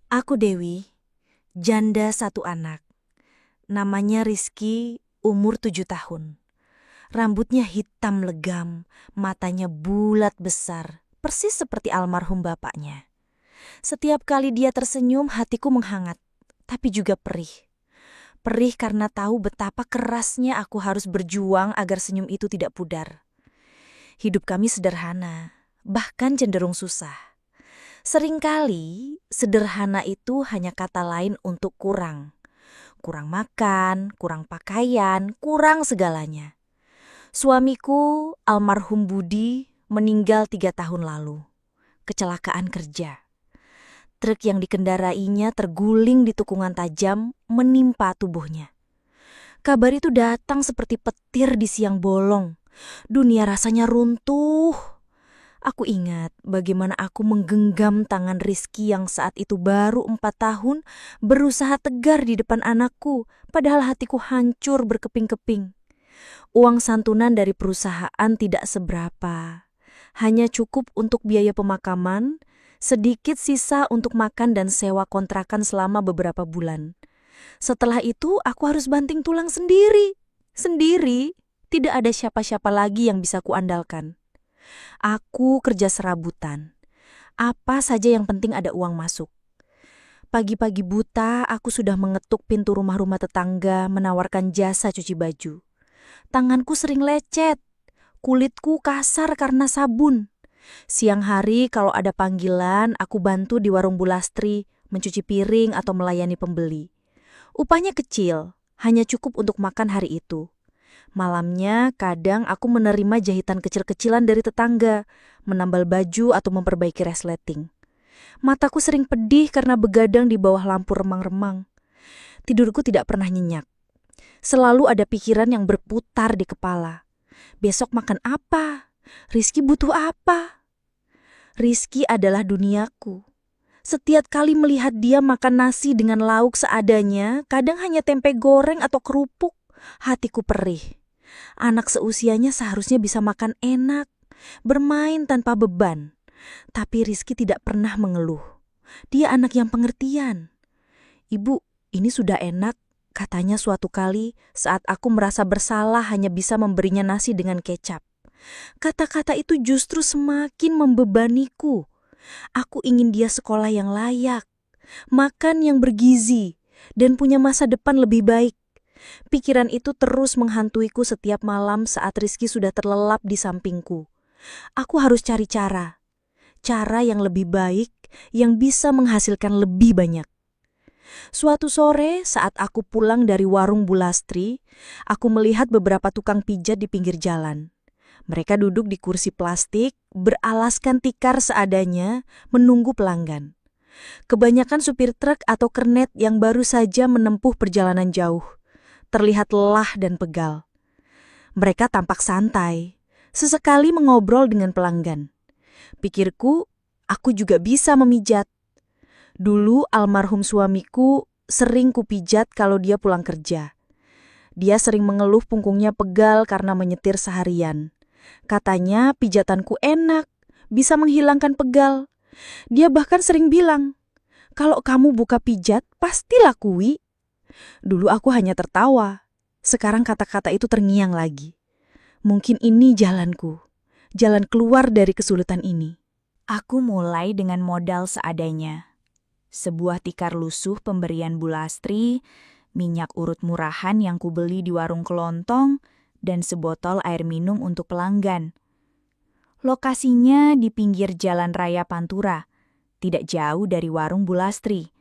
Aku Dewi, janda satu anak. Namanya Rizky, umur 7 tahun. Rambutnya hitam legam, matanya bulat besar, persis seperti almarhum bapaknya. Setiap kali dia tersenyum, hatiku menghangat, tapi juga perih. Perih karena tahu betapa kerasnya aku harus berjuang agar senyum itu tidak pudar. Hidup kami sederhana, bahkan cenderung susah. Seringkali, sederhana itu hanya kata lain untuk kurang. Kurang makan, kurang pakaian, kurang segalanya. Suamiku, almarhum Budi, meninggal 3 tahun lalu. Kecelakaan kerja. Truk yang dikendarainya terguling di tikungan tajam menimpa tubuhnya. Kabar itu datang seperti petir di siang bolong. Dunia rasanya runtuh. Aku ingat bagaimana aku menggenggam tangan Rizky yang saat itu baru 4 tahun berusaha tegar di depan anakku, padahal hatiku hancur berkeping-keping. Uang santunan dari perusahaan tidak seberapa. Hanya cukup untuk biaya pemakaman, sedikit sisa untuk makan dan sewa kontrakan selama beberapa bulan. Setelah itu aku harus banting tulang sendiri. Sendiri, tidak ada siapa-siapa lagi yang bisa kuandalkan. Aku kerja serabutan. Apa saja yang penting ada uang masuk. Pagi-pagi buta, aku sudah mengetuk pintu rumah-rumah tetangga menawarkan jasa cuci baju. Tanganku sering lecet, kulitku kasar karena sabun. Siang hari kalau ada panggilan, aku bantu di warung Bulastri, mencuci piring atau melayani pembeli. Upahnya kecil, hanya cukup untuk makan hari itu. Malamnya kadang aku menerima jahitan kecil-kecilan dari tetangga, menambal baju atau memperbaiki resleting. Mataku sering pedih karena begadang di bawah lampu remang-remang. Tidurku tidak pernah nyenyak. Selalu ada pikiran yang berputar di kepala. Besok makan apa? Rizky butuh apa? Rizky adalah duniaku. Setiap kali melihat dia makan nasi dengan lauk seadanya, kadang hanya tempe goreng atau kerupuk, hatiku perih. Anak seusianya seharusnya bisa makan enak, bermain tanpa beban. Tapi Rizky tidak pernah mengeluh. Dia anak yang pengertian. "Ibu, ini sudah enak," katanya suatu kali saat aku merasa bersalah hanya bisa memberinya nasi dengan kecap. Kata-kata itu justru semakin membebaniku. Aku ingin dia sekolah yang layak, makan yang bergizi, dan punya masa depan lebih baik. Pikiran itu terus menghantuiku setiap malam saat Rizky sudah terlelap di sampingku. Aku harus cari cara yang lebih baik, yang bisa menghasilkan lebih banyak. Suatu sore saat aku pulang dari warung Bulastri, aku melihat beberapa tukang pijat di pinggir jalan. Mereka duduk di kursi plastik, beralaskan tikar seadanya, menunggu pelanggan. Kebanyakan supir truk atau kernet yang baru saja menempuh perjalanan jauh. Terlihat lelah dan pegal. Mereka tampak santai, sesekali mengobrol dengan pelanggan. Pikirku, aku juga bisa memijat. Dulu almarhum suamiku sering kupijat kalau dia pulang kerja. Dia sering mengeluh punggungnya pegal karena menyetir seharian. Katanya pijatanku enak, bisa menghilangkan pegal. Dia bahkan sering bilang, "Kalau kamu buka pijat, pasti lakui." Dulu aku hanya tertawa. Sekarang kata-kata itu terngiang lagi. Mungkin ini jalanku, jalan keluar dari kesulitan ini. Aku mulai dengan modal seadanya. Sebuah tikar lusuh pemberian Bulastri, minyak urut murahan yang kubeli di warung kelontong, dan sebotol air minum untuk pelanggan. Lokasinya di pinggir Jalan Raya Pantura, tidak jauh dari warung Bulastri.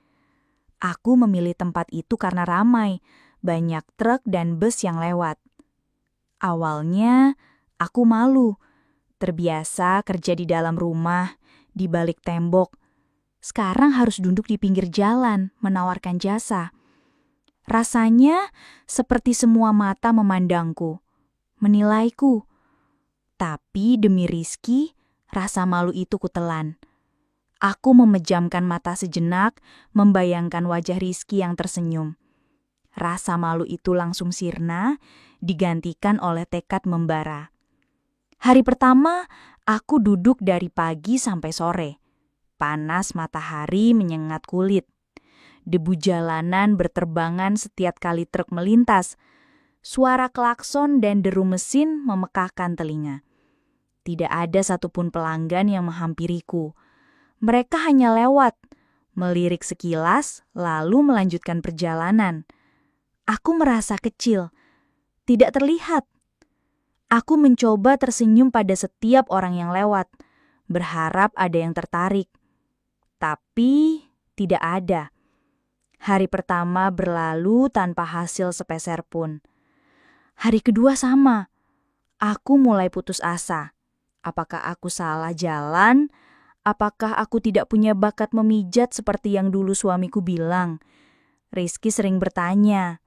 Aku memilih tempat itu karena ramai, banyak truk dan bus yang lewat. Awalnya, aku malu, terbiasa kerja di dalam rumah, di balik tembok. Sekarang harus duduk di pinggir jalan, menawarkan jasa. Rasanya seperti semua mata memandangku, menilaiku. Tapi demi Rizky, rasa malu itu kutelan. Aku memejamkan mata sejenak, membayangkan wajah Rizky yang tersenyum. Rasa malu itu langsung sirna, digantikan oleh tekad membara. Hari pertama, aku duduk dari pagi sampai sore. Panas matahari menyengat kulit. Debu jalanan berterbangan setiap kali truk melintas. Suara klakson dan deru mesin memekakkan telinga. Tidak ada satupun pelanggan yang menghampiriku. Mereka hanya lewat, melirik sekilas, lalu melanjutkan perjalanan. Aku merasa kecil, tidak terlihat. Aku mencoba tersenyum pada setiap orang yang lewat, berharap ada yang tertarik. Tapi tidak ada. Hari pertama berlalu tanpa hasil sepeser pun. Hari kedua sama. Aku mulai putus asa. Apakah aku salah jalan? Apakah aku tidak punya bakat memijat seperti yang dulu suamiku bilang? Rizky sering bertanya,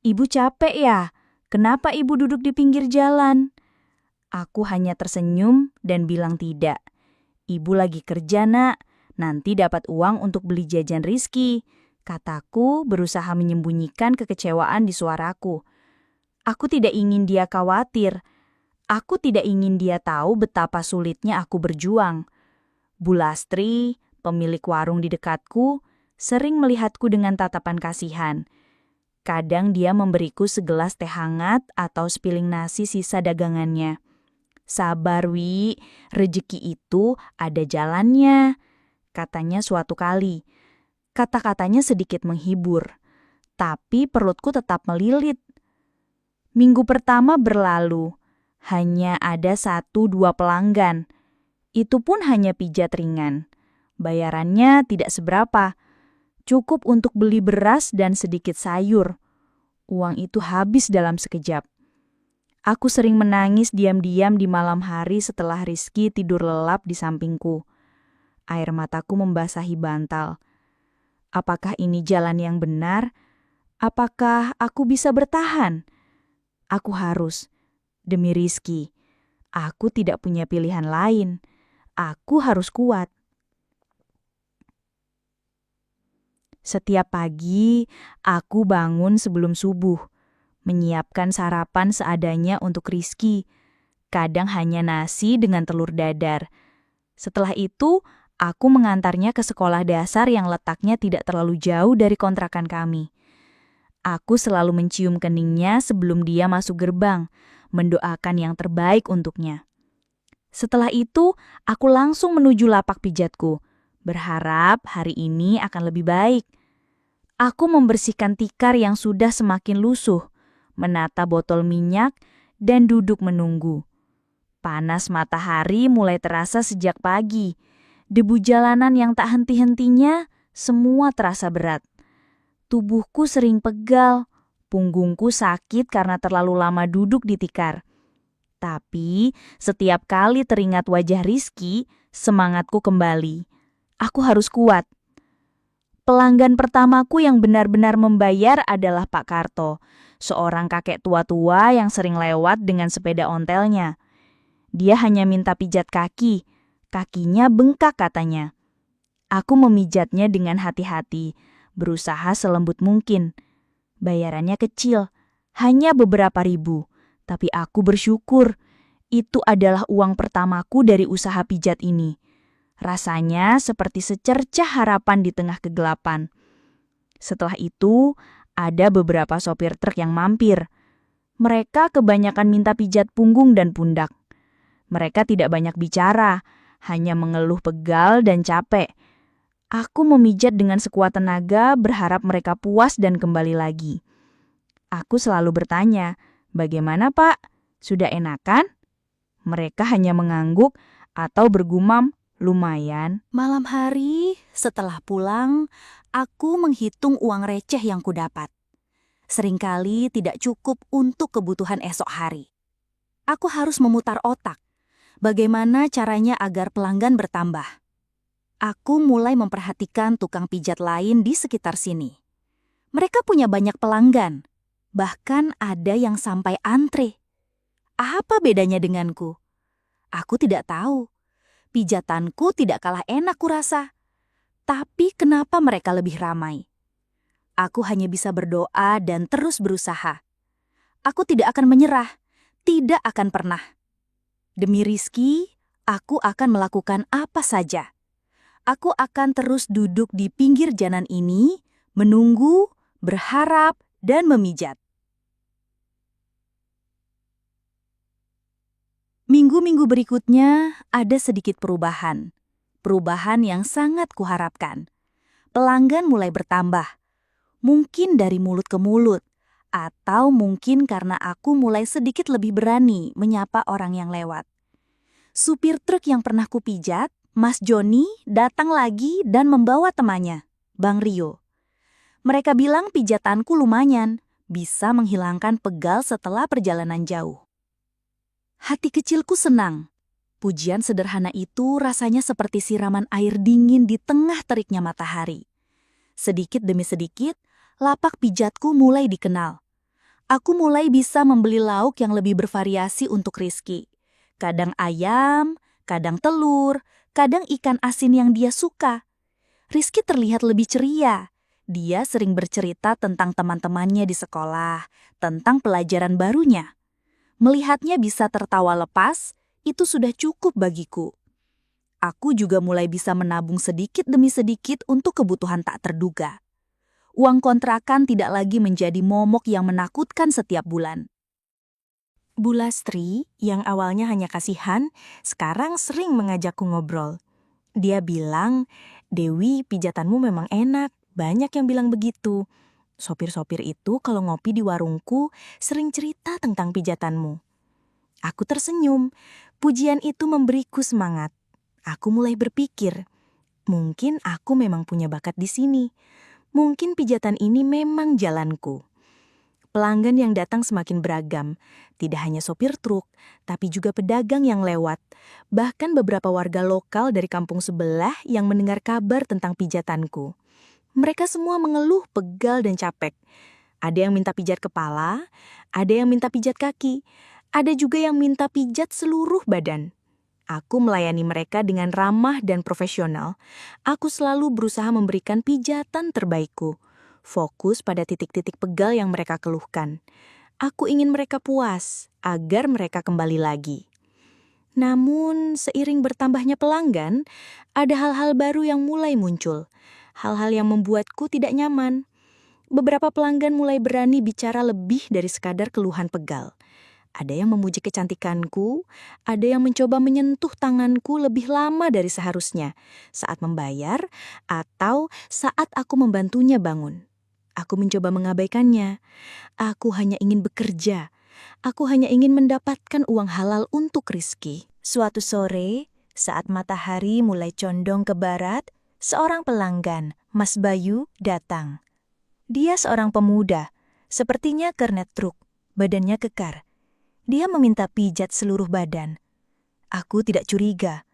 "Ibu capek ya? Kenapa ibu duduk di pinggir jalan?" Aku hanya tersenyum dan bilang tidak. "Ibu lagi kerja, Nak. Nanti dapat uang untuk beli jajan Rizky," kataku berusaha menyembunyikan kekecewaan di suaraku. Aku tidak ingin dia khawatir. Aku tidak ingin dia tahu betapa sulitnya aku berjuang. Bu Lastri, pemilik warung di dekatku, sering melihatku dengan tatapan kasihan. Kadang dia memberiku segelas teh hangat atau sepiling nasi sisa dagangannya. "Sabar, Wi, rezeki itu ada jalannya," katanya suatu kali. Kata-katanya sedikit menghibur, tapi perutku tetap melilit. Minggu pertama berlalu, hanya ada 1-2 pelanggan. Itu pun hanya pijat ringan. Bayarannya tidak seberapa, cukup untuk beli beras dan sedikit sayur. Uang itu habis dalam sekejap. Aku sering menangis diam-diam di malam hari setelah Rizky tidur lelap di sampingku. Air mataku membasahi bantal. Apakah ini jalan yang benar? Apakah aku bisa bertahan? Aku harus. Demi Rizky. Aku tidak punya pilihan lain. Aku harus kuat. Setiap pagi, aku bangun sebelum subuh. Menyiapkan sarapan seadanya untuk Rizky. Kadang hanya nasi dengan telur dadar. Setelah itu, aku mengantarnya ke sekolah dasar yang letaknya tidak terlalu jauh dari kontrakan kami. Aku selalu mencium keningnya sebelum dia masuk gerbang, mendoakan yang terbaik untuknya. Setelah itu, aku langsung menuju lapak pijatku, berharap hari ini akan lebih baik. Aku membersihkan tikar yang sudah semakin lusuh, menata botol minyak, dan duduk menunggu. Panas matahari mulai terasa sejak pagi. Debu jalanan yang tak henti-hentinya, semua terasa berat. Tubuhku sering pegal, punggungku sakit karena terlalu lama duduk di tikar. Tapi setiap kali teringat wajah Rizky, semangatku kembali. Aku harus kuat. Pelanggan pertamaku yang benar-benar membayar adalah Pak Karto, seorang kakek tua-tua yang sering lewat dengan sepeda ontelnya. Dia hanya minta pijat kaki, kakinya bengkak katanya. Aku memijatnya dengan hati-hati, berusaha selembut mungkin. Bayarannya kecil, hanya beberapa ribu. Tapi aku bersyukur, itu adalah uang pertamaku dari usaha pijat ini. Rasanya seperti secercah harapan di tengah kegelapan. Setelah itu, ada beberapa sopir truk yang mampir. Mereka kebanyakan minta pijat punggung dan pundak. Mereka tidak banyak bicara, hanya mengeluh pegal dan capek. Aku memijat dengan sekuat tenaga, berharap mereka puas dan kembali lagi. Aku selalu bertanya, "Bagaimana, Pak? Sudah enakan?" Mereka hanya mengangguk atau bergumam, "Lumayan." Malam hari, setelah pulang, aku menghitung uang receh yang kudapat. Seringkali tidak cukup untuk kebutuhan esok hari. Aku harus memutar otak. Bagaimana caranya agar pelanggan bertambah? Aku mulai memperhatikan tukang pijat lain di sekitar sini. Mereka punya banyak pelanggan. Bahkan ada yang sampai antre. Apa bedanya denganku? Aku tidak tahu. Pijatanku tidak kalah enak kurasa. Tapi kenapa mereka lebih ramai? Aku hanya bisa berdoa dan terus berusaha. Aku tidak akan menyerah. Tidak akan pernah. Demi Rizky, aku akan melakukan apa saja. Aku akan terus duduk di pinggir jalan ini, menunggu, berharap, dan memijat. Minggu-minggu berikutnya ada sedikit perubahan. Perubahan yang sangat kuharapkan. Pelanggan mulai bertambah. Mungkin dari mulut ke mulut. Atau mungkin karena aku mulai sedikit lebih berani menyapa orang yang lewat. Supir truk yang pernah kupijat, Mas Joni, datang lagi dan membawa temannya, Bang Rio. Mereka bilang pijatanku lumayan, bisa menghilangkan pegal setelah perjalanan jauh. Hati kecilku senang. Pujian sederhana itu rasanya seperti siraman air dingin di tengah teriknya matahari. Sedikit demi sedikit, lapak pijatku mulai dikenal. Aku mulai bisa membeli lauk yang lebih bervariasi untuk Rizky. Kadang ayam, kadang telur, kadang ikan asin yang dia suka. Rizky terlihat lebih ceria. Dia sering bercerita tentang teman-temannya di sekolah, tentang pelajaran barunya. Melihatnya bisa tertawa lepas, itu sudah cukup bagiku. Aku juga mulai bisa menabung sedikit demi sedikit untuk kebutuhan tak terduga. Uang kontrakan tidak lagi menjadi momok yang menakutkan setiap bulan. Bu Lastri, yang awalnya hanya kasihan, sekarang sering mengajakku ngobrol. Dia bilang, "Dewi, pijatanmu memang enak, banyak yang bilang begitu. Sopir-sopir itu kalau ngopi di warungku sering cerita tentang pijatanmu." Aku tersenyum, pujian itu memberiku semangat. Aku mulai berpikir, mungkin aku memang punya bakat di sini. Mungkin pijatan ini memang jalanku. Pelanggan yang datang semakin beragam, tidak hanya sopir truk, tapi juga pedagang yang lewat. Bahkan beberapa warga lokal dari kampung sebelah yang mendengar kabar tentang pijatanku. Mereka semua mengeluh pegal dan capek. Ada yang minta pijat kepala, ada yang minta pijat kaki, ada juga yang minta pijat seluruh badan. Aku melayani mereka dengan ramah dan profesional. Aku selalu berusaha memberikan pijatan terbaikku. Fokus pada titik-titik pegal yang mereka keluhkan. Aku ingin mereka puas, agar mereka kembali lagi. Namun, seiring bertambahnya pelanggan, ada hal-hal baru yang mulai muncul. Hal-hal yang membuatku tidak nyaman. Beberapa pelanggan mulai berani bicara lebih dari sekadar keluhan pegal. Ada yang memuji kecantikanku, ada yang mencoba menyentuh tanganku lebih lama dari seharusnya saat membayar atau saat aku membantunya bangun. Aku mencoba mengabaikannya. Aku hanya ingin bekerja. Aku hanya ingin mendapatkan uang halal untuk Rizky. Suatu sore, saat matahari mulai condong ke barat, seorang pelanggan, Mas Bayu, datang. Dia seorang pemuda, sepertinya kernet truk, badannya kekar. Dia meminta pijat seluruh badan. Aku tidak curiga.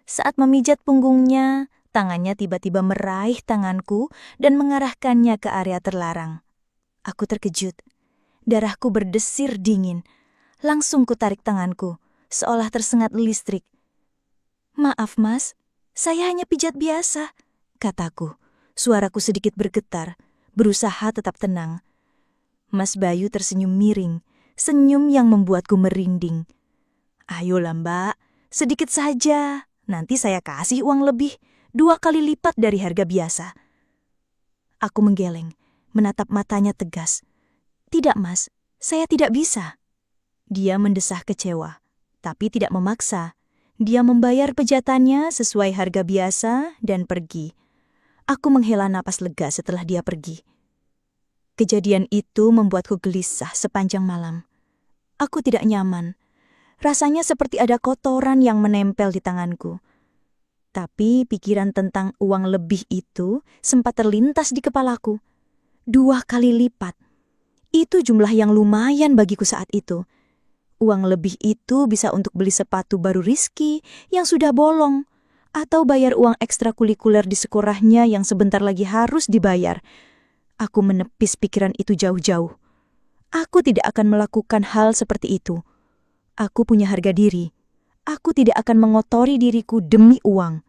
Saat memijat punggungnya, tangannya tiba-tiba meraih tanganku dan mengarahkannya ke area terlarang. Aku terkejut. Darahku berdesir dingin. Langsung kutarik tanganku, seolah tersengat listrik. "Maaf mas, saya hanya pijat biasa," kataku. Suaraku sedikit bergetar, berusaha tetap tenang. Mas Bayu tersenyum miring. Senyum yang membuatku merinding. "Ayolah mbak, sedikit saja. Nanti saya kasih uang lebih, 2 kali lipat dari harga biasa." Aku menggeleng, menatap matanya tegas. "Tidak mas, saya tidak bisa." Dia mendesah kecewa, tapi tidak memaksa. Dia membayar pejatannya sesuai harga biasa dan pergi. Aku menghela napas lega setelah dia pergi. Kejadian itu membuatku gelisah sepanjang malam. Aku tidak nyaman. Rasanya seperti ada kotoran yang menempel di tanganku. Tapi pikiran tentang uang lebih itu sempat terlintas di kepalaku. 2 kali lipat. Itu jumlah yang lumayan bagiku saat itu. Uang lebih itu bisa untuk beli sepatu baru Rizky yang sudah bolong, atau bayar uang ekstrakurikuler di sekolahnya yang sebentar lagi harus dibayar. Aku menepis pikiran itu jauh-jauh. Aku tidak akan melakukan hal seperti itu. Aku punya harga diri. Aku tidak akan mengotori diriku demi uang.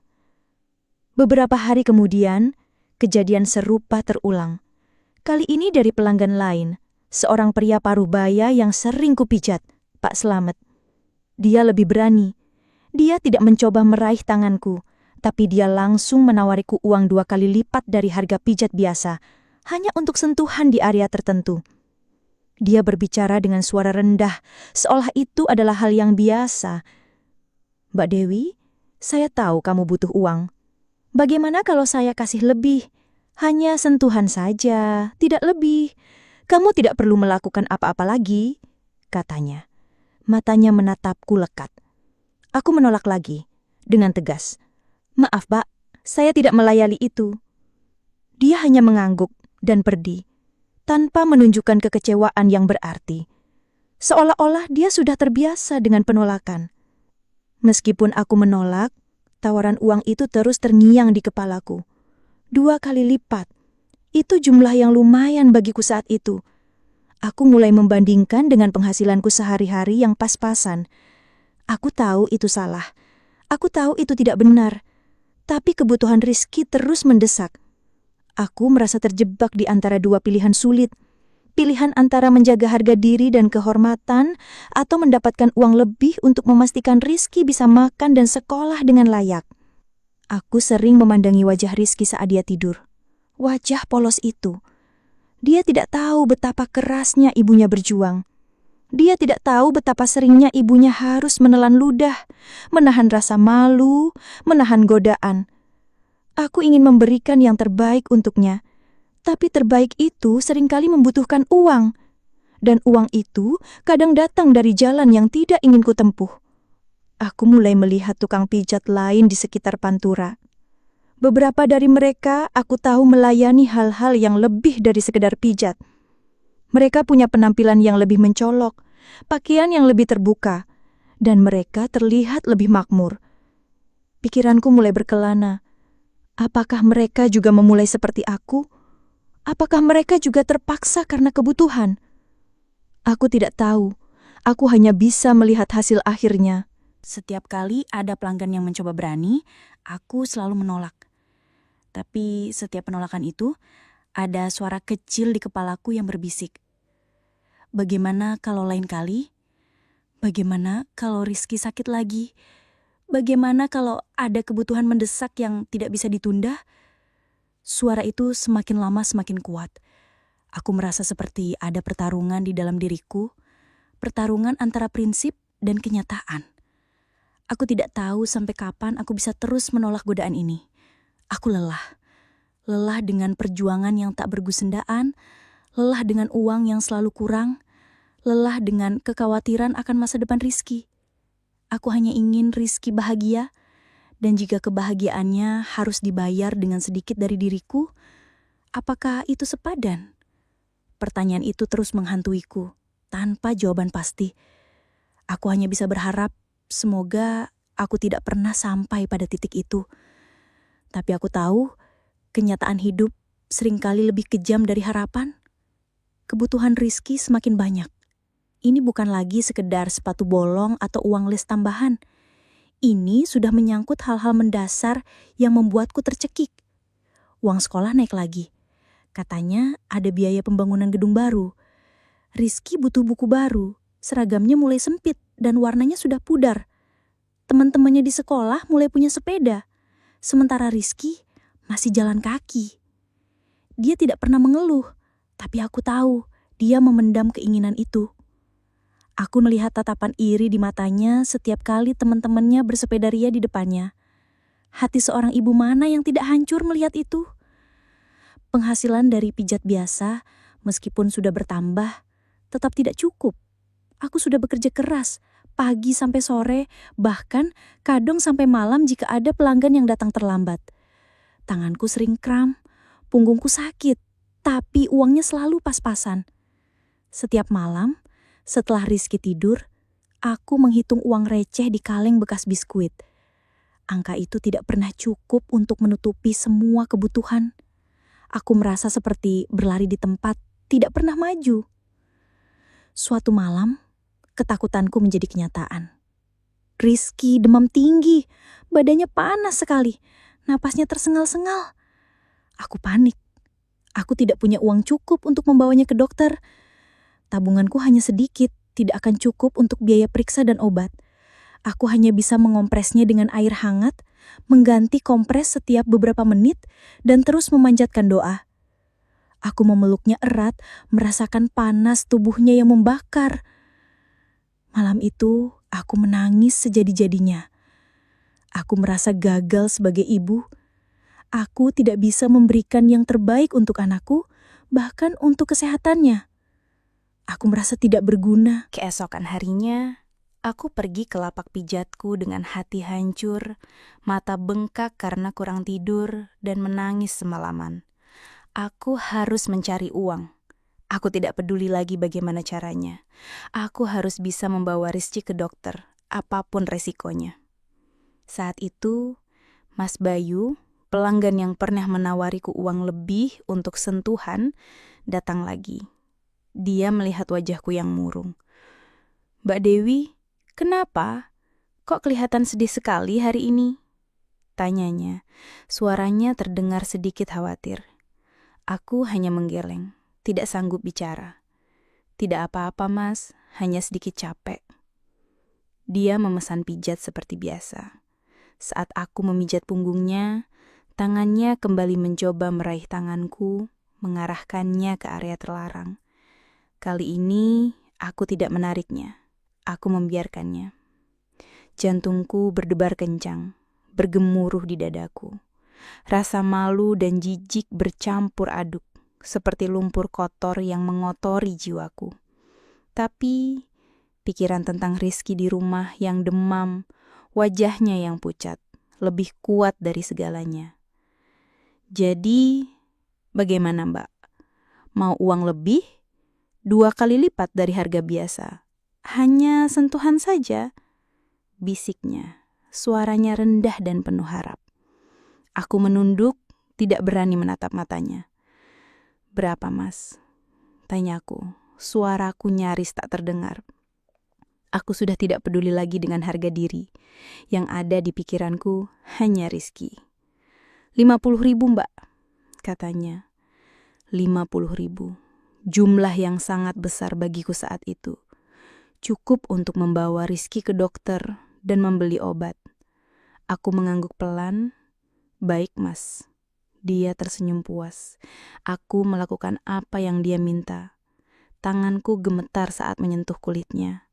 Beberapa hari kemudian, kejadian serupa terulang. Kali ini dari pelanggan lain, seorang pria parubaya yang sering kupijat, Pak Slamet. Dia lebih berani. Dia tidak mencoba meraih tanganku, tapi dia langsung menawariku uang 2 kali lipat dari harga pijat biasa, hanya untuk sentuhan di area tertentu. Dia berbicara dengan suara rendah, seolah itu adalah hal yang biasa. "Mbak Dewi, saya tahu kamu butuh uang. Bagaimana kalau saya kasih lebih? Hanya sentuhan saja, tidak lebih. Kamu tidak perlu melakukan apa-apa lagi," katanya. Matanya menatapku lekat. Aku menolak lagi, dengan tegas. "Maaf, Pak, saya tidak melayani itu." Dia hanya mengangguk dan pergi, tanpa menunjukkan kekecewaan yang berarti. Seolah-olah dia sudah terbiasa dengan penolakan. Meskipun aku menolak, tawaran uang itu terus terngiang di kepalaku. 2 kali lipat. Itu jumlah yang lumayan bagiku saat itu. Aku mulai membandingkan dengan penghasilanku sehari-hari yang pas-pasan. Aku tahu itu salah. Aku tahu itu tidak benar. Tapi kebutuhan Rizky terus mendesak. Aku merasa terjebak di antara 2 pilihan sulit. Pilihan antara menjaga harga diri dan kehormatan atau mendapatkan uang lebih untuk memastikan Rizky bisa makan dan sekolah dengan layak. Aku sering memandangi wajah Rizky saat dia tidur. Wajah polos itu. Dia tidak tahu betapa kerasnya ibunya berjuang. Dia tidak tahu betapa seringnya ibunya harus menelan ludah, menahan rasa malu, menahan godaan. Aku ingin memberikan yang terbaik untuknya. Tapi terbaik itu seringkali membutuhkan uang. Dan uang itu kadang datang dari jalan yang tidak ingin kutempuh. Aku mulai melihat tukang pijat lain di sekitar Pantura. Beberapa dari mereka aku tahu melayani hal-hal yang lebih dari sekedar pijat. Mereka punya penampilan yang lebih mencolok, pakaian yang lebih terbuka, dan mereka terlihat lebih makmur. Pikiranku mulai berkelana. Apakah mereka juga memulai seperti aku? Apakah mereka juga terpaksa karena kebutuhan? Aku tidak tahu. Aku hanya bisa melihat hasil akhirnya. Setiap kali ada pelanggan yang mencoba berani, aku selalu menolak. Tapi setiap penolakan itu, ada suara kecil di kepalaku yang berbisik. Bagaimana kalau lain kali? Bagaimana kalau Rizky sakit lagi? Bagaimana kalau ada kebutuhan mendesak yang tidak bisa ditunda? Suara itu semakin lama semakin kuat. Aku merasa seperti ada pertarungan di dalam diriku, pertarungan antara prinsip dan kenyataan. Aku tidak tahu sampai kapan aku bisa terus menolak godaan ini. Aku lelah. Lelah dengan perjuangan yang tak bergusendaan, lelah dengan uang yang selalu kurang, lelah dengan kekhawatiran akan masa depan Rizky. Aku hanya ingin Rizky bahagia, dan jika kebahagiaannya harus dibayar dengan sedikit dari diriku, apakah itu sepadan? Pertanyaan itu terus menghantuiku, tanpa jawaban pasti. Aku hanya bisa berharap, semoga aku tidak pernah sampai pada titik itu. Tapi aku tahu, kenyataan hidup seringkali lebih kejam dari harapan. Kebutuhan Rizky semakin banyak. Ini bukan lagi sekedar sepatu bolong atau uang les tambahan. Ini sudah menyangkut hal-hal mendasar yang membuatku tercekik. Uang sekolah naik lagi. Katanya ada biaya pembangunan gedung baru. Rizky butuh buku baru. Seragamnya mulai sempit dan warnanya sudah pudar. Teman-temannya di sekolah mulai punya sepeda. Sementara Rizky masih jalan kaki. Dia tidak pernah mengeluh, tapi aku tahu dia memendam keinginan itu. Aku melihat tatapan iri di matanya setiap kali teman-temannya bersepeda ria di depannya. Hati seorang ibu mana yang tidak hancur melihat itu? Penghasilan dari pijat biasa, meskipun sudah bertambah, tetap tidak cukup. Aku sudah bekerja keras, pagi sampai sore, bahkan kadang sampai malam jika ada pelanggan yang datang terlambat. Tanganku sering kram, punggungku sakit, tapi uangnya selalu pas-pasan. Setiap malam, setelah Rizky tidur, aku menghitung uang receh di kaleng bekas biskuit. Angka itu tidak pernah cukup untuk menutupi semua kebutuhan. Aku merasa seperti berlari di tempat, tidak pernah maju. Suatu malam, ketakutanku menjadi kenyataan. Rizky demam tinggi, badannya panas sekali, napasnya tersengal-sengal. Aku panik. Aku tidak punya uang cukup untuk membawanya ke dokter. Tabunganku hanya sedikit, tidak akan cukup untuk biaya periksa dan obat. Aku hanya bisa mengompresnya dengan air hangat, mengganti kompres setiap beberapa menit, dan terus memanjatkan doa. Aku memeluknya erat, merasakan panas tubuhnya yang membakar. Malam itu, aku menangis sejadi-jadinya. Aku merasa gagal sebagai ibu. Aku tidak bisa memberikan yang terbaik untuk anakku, bahkan untuk kesehatannya. Aku merasa tidak berguna. Keesokan harinya, aku pergi ke lapak pijatku dengan hati hancur, mata bengkak karena kurang tidur, dan menangis semalaman. Aku harus mencari uang. Aku tidak peduli lagi bagaimana caranya. Aku harus bisa membawa Rizky ke dokter, apapun resikonya. Saat itu, Mas Bayu, pelanggan yang pernah menawariku uang lebih untuk sentuhan, datang lagi. Dia melihat wajahku yang murung. "Mbak Dewi, kenapa? Kok kelihatan sedih sekali hari ini?" tanyanya. Suaranya terdengar sedikit khawatir. Aku hanya menggeleng, tidak sanggup bicara. "Tidak apa-apa, Mas, hanya sedikit capek." Dia memesan pijat seperti biasa. Saat aku memijat punggungnya, tangannya kembali mencoba meraih tanganku, mengarahkannya ke area terlarang. Kali ini, aku tidak menariknya. Aku membiarkannya. Jantungku berdebar kencang, bergemuruh di dadaku. Rasa malu dan jijik bercampur aduk, seperti lumpur kotor yang mengotori jiwaku. Tapi, pikiran tentang Rizky di rumah yang demam, wajahnya yang pucat, lebih kuat dari segalanya. "Jadi, bagaimana Mbak? Mau uang lebih? 2 kali lipat dari harga biasa. Hanya sentuhan saja," bisiknya. Suaranya rendah dan penuh harap. Aku menunduk, tidak berani menatap matanya. "Berapa, Mas?" tanyaku. Suaraku nyaris tak terdengar. Aku sudah tidak peduli lagi dengan harga diri. Yang ada di pikiranku hanya Rizky. 50.000 Mbak, katanya. 50.000. Jumlah yang sangat besar bagiku saat itu. Cukup untuk membawa Rizky ke dokter dan membeli obat. Aku mengangguk pelan. "Baik, Mas." Dia tersenyum puas. Aku melakukan apa yang dia minta. Tanganku gemetar saat menyentuh kulitnya.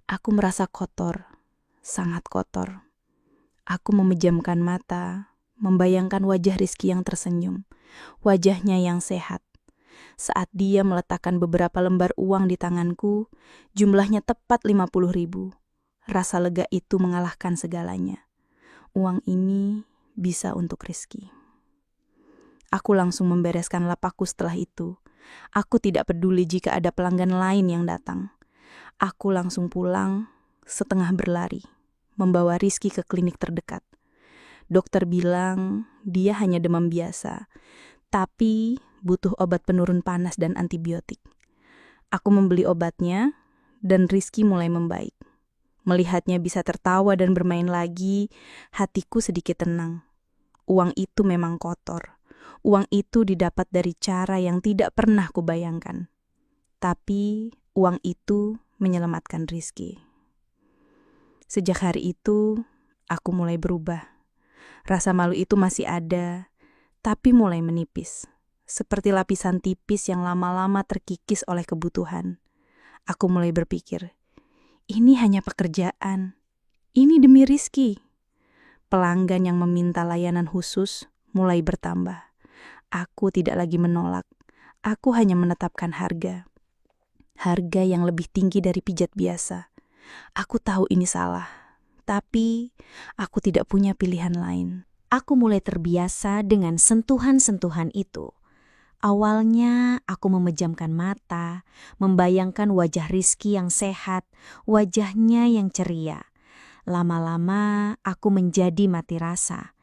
Aku merasa kotor, sangat kotor. Aku memejamkan mata, membayangkan wajah Rizky yang tersenyum, wajahnya yang sehat. Saat dia meletakkan beberapa lembar uang di tanganku, jumlahnya tepat 50.000. Rasa lega itu mengalahkan segalanya. Uang ini bisa untuk Rizky. Aku langsung membereskan lapakku setelah itu. Aku tidak peduli jika ada pelanggan lain yang datang. Aku langsung pulang, setengah berlari, membawa Rizky ke klinik terdekat. Dokter bilang dia hanya demam biasa, tapi butuh obat penurun panas dan antibiotik. Aku membeli obatnya, dan Rizky mulai membaik. Melihatnya bisa tertawa dan bermain lagi, hatiku sedikit tenang. Uang itu memang kotor. Uang itu didapat dari cara yang tidak pernah kubayangkan. Tapi uang itu menyelamatkan Rizky. Sejak hari itu, aku mulai berubah. Rasa malu itu masih ada, tapi mulai menipis. Seperti lapisan tipis yang lama-lama terkikis oleh kebutuhan. Aku mulai berpikir, ini hanya pekerjaan. Ini demi Rizky. Pelanggan yang meminta layanan khusus mulai bertambah. Aku tidak lagi menolak. Aku hanya menetapkan harga. Harga yang lebih tinggi dari pijat biasa. Aku tahu ini salah, tapi aku tidak punya pilihan lain. Aku mulai terbiasa dengan sentuhan-sentuhan itu. Awalnya aku memejamkan mata, membayangkan wajah Rizky yang sehat, wajahnya yang ceria. Lama-lama aku menjadi mati rasa.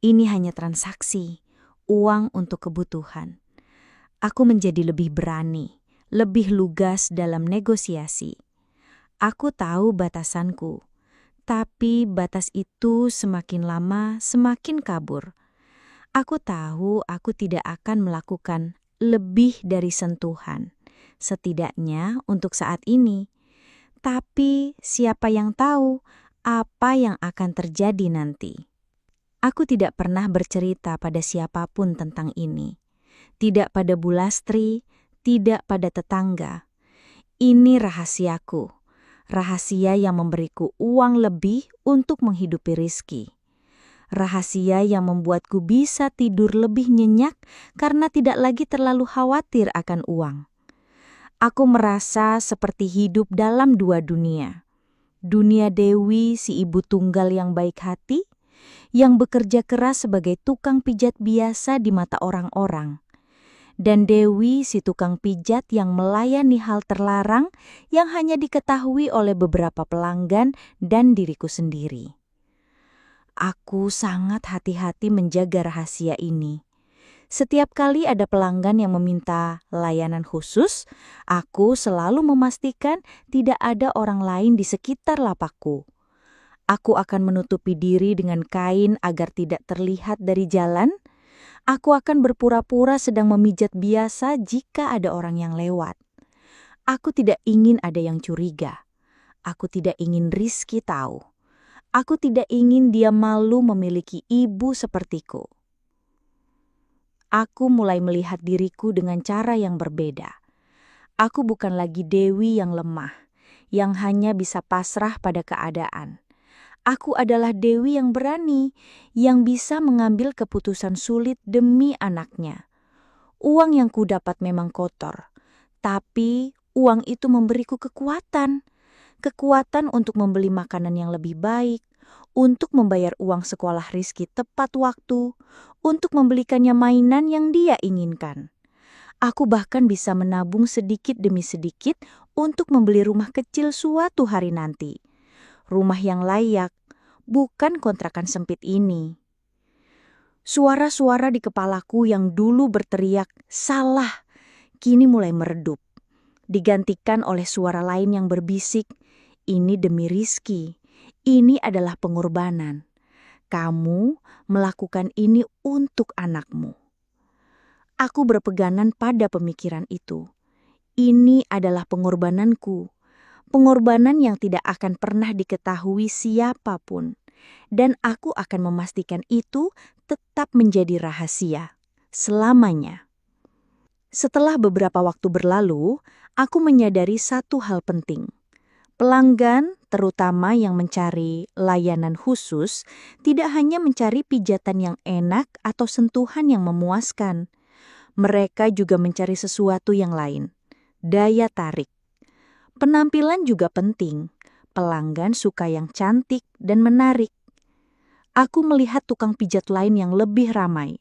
Ini hanya transaksi, uang untuk kebutuhan. Aku menjadi lebih berani, lebih lugas dalam negosiasi. Aku tahu batasanku, tapi batas itu semakin lama semakin kabur. Aku tahu aku tidak akan melakukan lebih dari sentuhan, setidaknya untuk saat ini. Tapi siapa yang tahu apa yang akan terjadi nanti? Aku tidak pernah bercerita pada siapapun tentang ini. tidak pada Bulastri, tidak pada tetangga. Ini rahasiaku, rahasia yang memberiku uang lebih untuk menghidupi Rizky. Rahasia yang membuatku bisa tidur lebih nyenyak karena tidak lagi terlalu khawatir akan uang. Aku merasa seperti hidup dalam dua dunia. Dunia Dewi, si ibu tunggal yang baik hati, yang bekerja keras sebagai tukang pijat biasa di mata orang-orang. Dan Dewi, si tukang pijat yang melayani hal terlarang yang hanya diketahui oleh beberapa pelanggan dan diriku sendiri. Aku sangat hati-hati menjaga rahasia ini. Setiap kali ada pelanggan yang meminta layanan khusus, aku selalu memastikan tidak ada orang lain di sekitar lapakku. Aku akan menutupi diri dengan kain agar tidak terlihat dari jalan. Aku akan berpura-pura sedang memijat biasa jika ada orang yang lewat. Aku tidak ingin ada yang curiga. Aku tidak ingin Rizky tahu. Aku tidak ingin dia malu memiliki ibu sepertiku. Aku mulai melihat diriku dengan cara yang berbeda. Aku bukan lagi Dewi yang lemah, yang hanya bisa pasrah pada keadaan. Aku adalah Dewi yang berani, yang bisa mengambil keputusan sulit demi anaknya. Uang yang kudapat memang kotor, tapi uang itu memberiku kekuatan. Kekuatan untuk membeli makanan yang lebih baik, untuk membayar uang sekolah Rizky tepat waktu, untuk membelikannya mainan yang dia inginkan. Aku bahkan bisa menabung sedikit demi sedikit untuk membeli rumah kecil suatu hari nanti. Rumah yang layak, bukan kontrakan sempit ini. Suara-suara di kepalaku yang dulu berteriak, "Salah!" kini mulai meredup. Digantikan oleh suara lain yang berbisik, "Ini demi Rizky. Ini adalah pengorbanan. Kamu melakukan ini untuk anakmu." Aku berpegangan pada pemikiran itu. Ini adalah pengorbananku. Pengorbanan yang tidak akan pernah diketahui siapapun. Dan aku akan memastikan itu tetap menjadi rahasia. Selamanya. Setelah beberapa waktu berlalu, aku menyadari satu hal penting. Pelanggan, terutama yang mencari layanan khusus, tidak hanya mencari pijatan yang enak atau sentuhan yang memuaskan. Mereka juga mencari sesuatu yang lain. Daya tarik. Penampilan juga penting. Pelanggan suka yang cantik dan menarik. Aku melihat tukang pijat lain yang lebih ramai.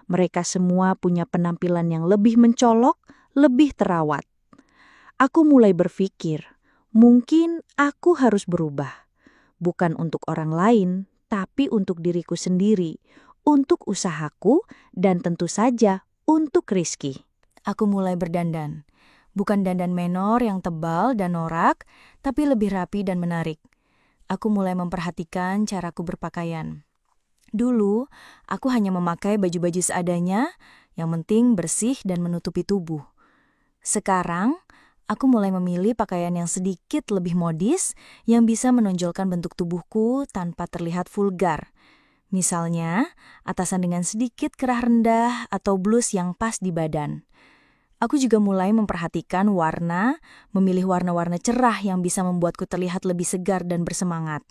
Mereka semua punya penampilan yang lebih mencolok, lebih terawat. Aku mulai berpikir, mungkin aku harus berubah. Bukan untuk orang lain, tapi untuk diriku sendiri, untuk usahaku, dan tentu saja untuk Rizky. Aku mulai berdandan. Bukan dandan menor yang tebal dan norak, tapi lebih rapi dan menarik. Aku mulai memperhatikan caraku berpakaian. Dulu, aku hanya memakai baju-baju seadanya, yang penting bersih dan menutupi tubuh. Sekarang, aku mulai memilih pakaian yang sedikit lebih modis, yang bisa menonjolkan bentuk tubuhku tanpa terlihat vulgar. Misalnya, atasan dengan sedikit kerah rendah atau blus yang pas di badan. Aku juga mulai memperhatikan warna, memilih warna-warna cerah yang bisa membuatku terlihat lebih segar dan bersemangat.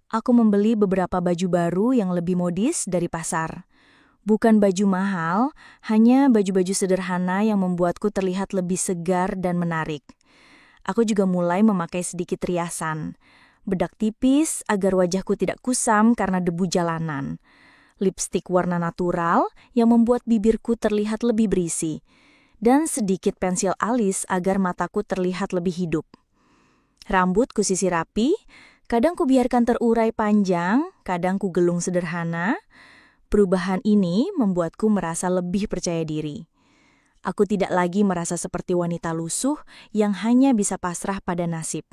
Aku membeli beberapa baju baru yang lebih modis dari pasar. Bukan baju mahal, hanya baju-baju sederhana yang membuatku terlihat lebih segar dan menarik. Aku juga mulai memakai sedikit riasan. Bedak tipis agar wajahku tidak kusam karena debu jalanan. Lipstik warna natural yang membuat bibirku terlihat lebih berisi. Dan sedikit pensil alis agar mataku terlihat lebih hidup. Rambut kusisir rapi, kadang kubiarkan terurai panjang, kadang kugelung sederhana. Perubahan ini membuatku merasa lebih percaya diri. Aku tidak lagi merasa seperti wanita lusuh yang hanya bisa pasrah pada nasib.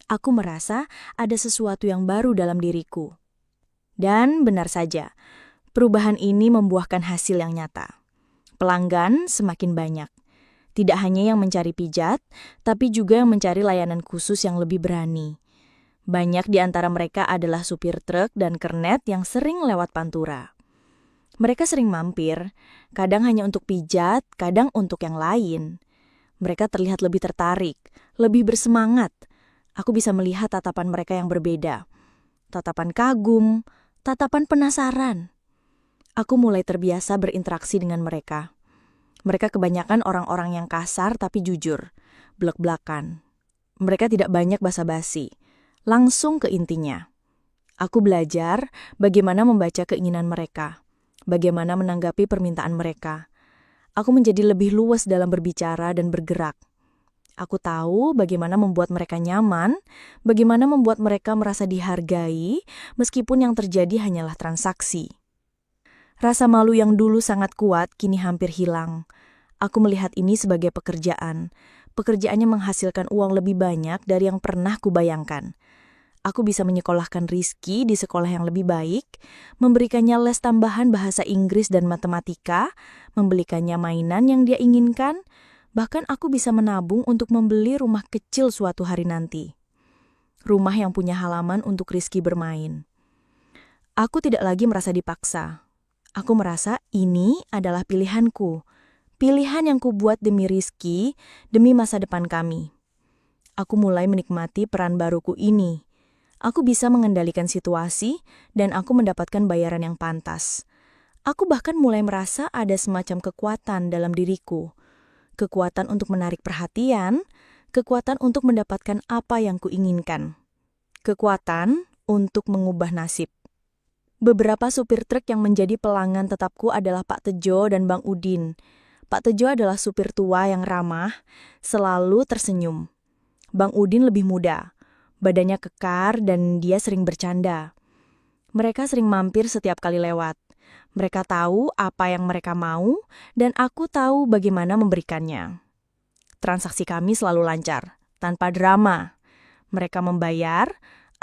Aku merasa ada sesuatu yang baru dalam diriku. Dan benar saja, perubahan ini membuahkan hasil yang nyata. Pelanggan semakin banyak. Tidak hanya yang mencari pijat, tapi juga yang mencari layanan khusus yang lebih berani. Banyak di antara mereka adalah supir truk dan kernet yang sering lewat Pantura. Mereka sering mampir, kadang hanya untuk pijat, kadang untuk yang lain. Mereka terlihat lebih tertarik, lebih bersemangat. Aku bisa melihat tatapan mereka yang berbeda. Tatapan kagum, tatapan penasaran. Aku mulai terbiasa berinteraksi dengan mereka. Mereka kebanyakan orang-orang yang kasar tapi jujur, blak-blakan. Mereka tidak banyak basa-basi, langsung ke intinya. Aku belajar bagaimana membaca keinginan mereka, bagaimana menanggapi permintaan mereka. Aku menjadi lebih luas dalam berbicara dan bergerak. Aku tahu bagaimana membuat mereka nyaman, bagaimana membuat mereka merasa dihargai, meskipun yang terjadi hanyalah transaksi. Rasa malu yang dulu sangat kuat kini hampir hilang. Aku melihat ini sebagai pekerjaan. Pekerjaannya menghasilkan uang lebih banyak dari yang pernah kubayangkan. Aku bisa menyekolahkan Rizky di sekolah yang lebih baik, memberikannya les tambahan bahasa Inggris dan matematika, membelikannya mainan yang dia inginkan, bahkan aku bisa menabung untuk membeli rumah kecil suatu hari nanti. Rumah yang punya halaman untuk Rizky bermain. Aku tidak lagi merasa dipaksa. Aku merasa ini adalah pilihanku. Pilihan yang kubuat demi Rizky, demi masa depan kami. Aku mulai menikmati peran baruku ini. Aku bisa mengendalikan situasi dan aku mendapatkan bayaran yang pantas. Aku bahkan mulai merasa ada semacam kekuatan dalam diriku. Kekuatan untuk menarik perhatian, kekuatan untuk mendapatkan apa yang kuinginkan. Kekuatan untuk mengubah nasib. Beberapa supir truk yang menjadi pelanggan tetapku adalah Pak Tejo dan Bang Udin. Pak Tejo adalah supir tua yang ramah, selalu tersenyum. Bang Udin lebih muda, badannya kekar dan dia sering bercanda. Mereka sering mampir setiap kali lewat. Mereka tahu apa yang mereka mau dan aku tahu bagaimana memberikannya. Transaksi kami selalu lancar, tanpa drama. Mereka membayar,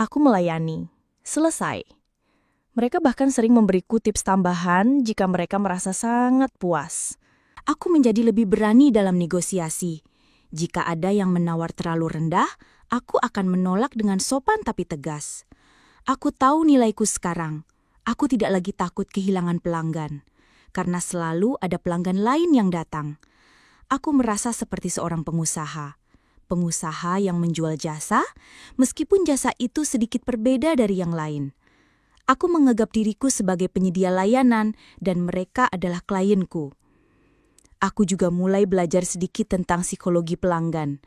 aku melayani. Selesai. Mereka bahkan sering memberiku tips tambahan jika mereka merasa sangat puas. Aku menjadi lebih berani dalam negosiasi. Jika ada yang menawar terlalu rendah, aku akan menolak dengan sopan tapi tegas. Aku tahu nilaiku sekarang. Aku tidak lagi takut kehilangan pelanggan, karena selalu ada pelanggan lain yang datang. Aku merasa seperti seorang pengusaha. Pengusaha yang menjual jasa, meskipun jasa itu sedikit berbeda dari yang lain. Aku menganggap diriku sebagai penyedia layanan dan mereka adalah klienku. Aku juga mulai belajar sedikit tentang psikologi pelanggan.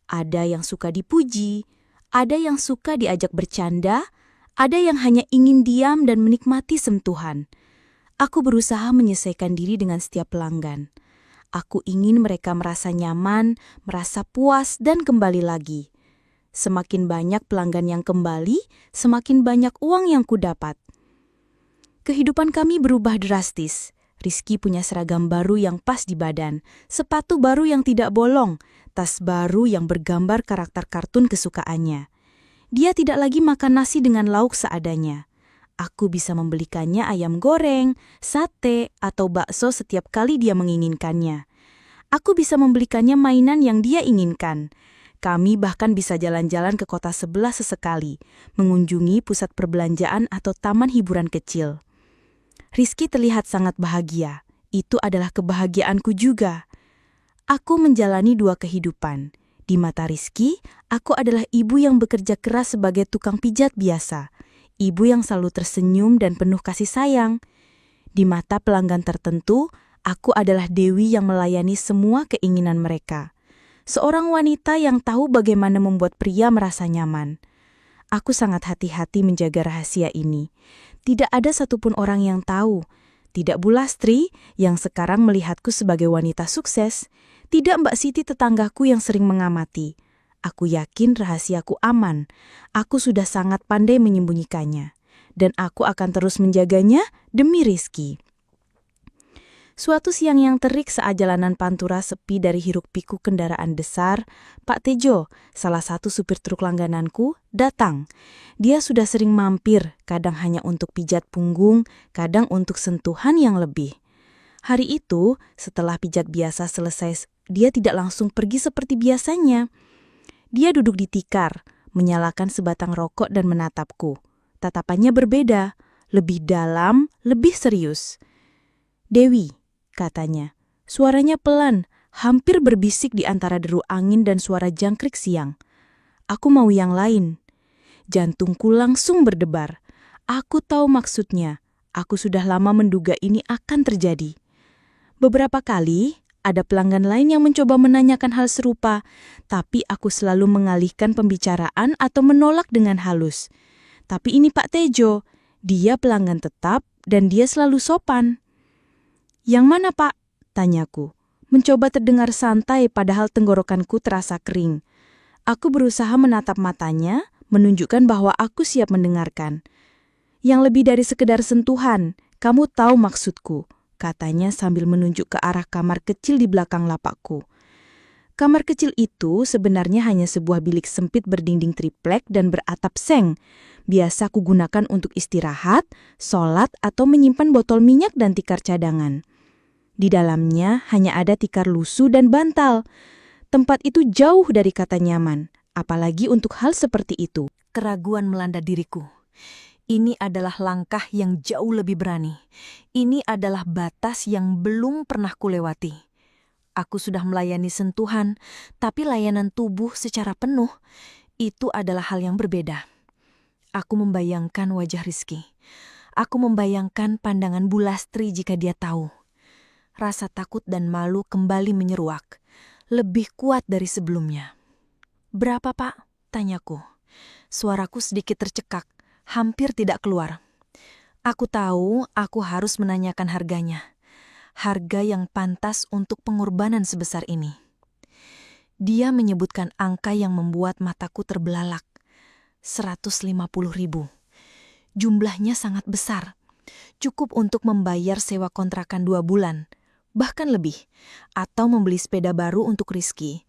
Ada yang suka dipuji, ada yang suka diajak bercanda, ada yang hanya ingin diam dan menikmati sentuhan. Aku berusaha menyesuaikan diri dengan setiap pelanggan. Aku ingin mereka merasa nyaman, merasa puas, dan kembali lagi. Semakin banyak pelanggan yang kembali, semakin banyak uang yang kudapat. Kehidupan kami berubah drastis. Rizky punya seragam baru yang pas di badan, sepatu baru yang tidak bolong, tas baru yang bergambar karakter kartun kesukaannya. Dia tidak lagi makan nasi dengan lauk seadanya. Aku bisa membelikannya ayam goreng, sate, atau bakso setiap kali dia menginginkannya. Aku bisa membelikannya mainan yang dia inginkan. Kami bahkan bisa jalan-jalan ke kota sebelah sesekali, mengunjungi pusat perbelanjaan atau taman hiburan kecil. Rizky terlihat sangat bahagia. Itu adalah kebahagiaanku juga. Aku menjalani dua kehidupan. Di mata Rizky, aku adalah ibu yang bekerja keras sebagai tukang pijat biasa. Ibu yang selalu tersenyum dan penuh kasih sayang. Di mata pelanggan tertentu, aku adalah Dewi yang melayani semua keinginan mereka. Seorang wanita yang tahu bagaimana membuat pria merasa nyaman. Aku sangat hati-hati menjaga rahasia ini. Tidak ada satupun orang yang tahu. Tidak Bu Lastri yang sekarang melihatku sebagai wanita sukses. Tidak Mbak Siti tetanggaku yang sering mengamati. Aku yakin rahasiaku aman. Aku sudah sangat pandai menyembunyikannya. Dan aku akan terus menjaganya demi Rizky. Suatu siang yang terik saat jalanan Pantura sepi dari hiruk-pikuk kendaraan besar, Pak Tejo, salah satu supir truk langgananku, datang. Dia sudah sering mampir, kadang hanya untuk pijat punggung, kadang untuk sentuhan yang lebih. Hari itu, setelah pijat biasa selesai, dia tidak langsung pergi seperti biasanya. Dia duduk di tikar, menyalakan sebatang rokok dan menatapku. Tatapannya berbeda, lebih dalam, lebih serius. "Dewi," katanya. Suaranya pelan, hampir berbisik di antara deru angin dan suara jangkrik siang. "Aku mau yang lain." Jantungku langsung berdebar. Aku tahu maksudnya. Aku sudah lama menduga ini akan terjadi. Beberapa kali, ada pelanggan lain yang mencoba menanyakan hal serupa, tapi aku selalu mengalihkan pembicaraan atau menolak dengan halus. Tapi ini Pak Tejo, dia pelanggan tetap dan dia selalu sopan. "Yang mana Pak?" tanyaku. Mencoba terdengar santai padahal tenggorokanku terasa kering. Aku berusaha menatap matanya, menunjukkan bahwa aku siap mendengarkan. "Yang lebih dari sekedar sentuhan, kamu tahu maksudku," katanya sambil menunjuk ke arah kamar kecil di belakang lapakku. Kamar kecil itu sebenarnya hanya sebuah bilik sempit berdinding triplek dan beratap seng. Biasa kugunakan untuk istirahat, sholat, atau menyimpan botol minyak dan tikar cadangan. Di dalamnya hanya ada tikar lusuh dan bantal. Tempat itu jauh dari kata nyaman, apalagi untuk hal seperti itu. Keraguan melanda diriku. Ini adalah langkah yang jauh lebih berani. Ini adalah batas yang belum pernah kulewati. Aku sudah melayani sentuhan, tapi layanan tubuh secara penuh, itu adalah hal yang berbeda. Aku membayangkan wajah Rizky. Aku membayangkan pandangan Bu Lastri jika dia tahu. Rasa takut dan malu kembali menyeruak, lebih kuat dari sebelumnya. "Berapa, Pak?" tanyaku. Suaraku sedikit tercekak, hampir tidak keluar. Aku tahu aku harus menanyakan harganya. Harga yang pantas untuk pengorbanan sebesar ini. Dia menyebutkan angka yang membuat mataku terbelalak. 150.000. Jumlahnya sangat besar. Cukup untuk membayar sewa kontrakan 2 bulan. Bahkan lebih. Atau membeli sepeda baru untuk Rizky.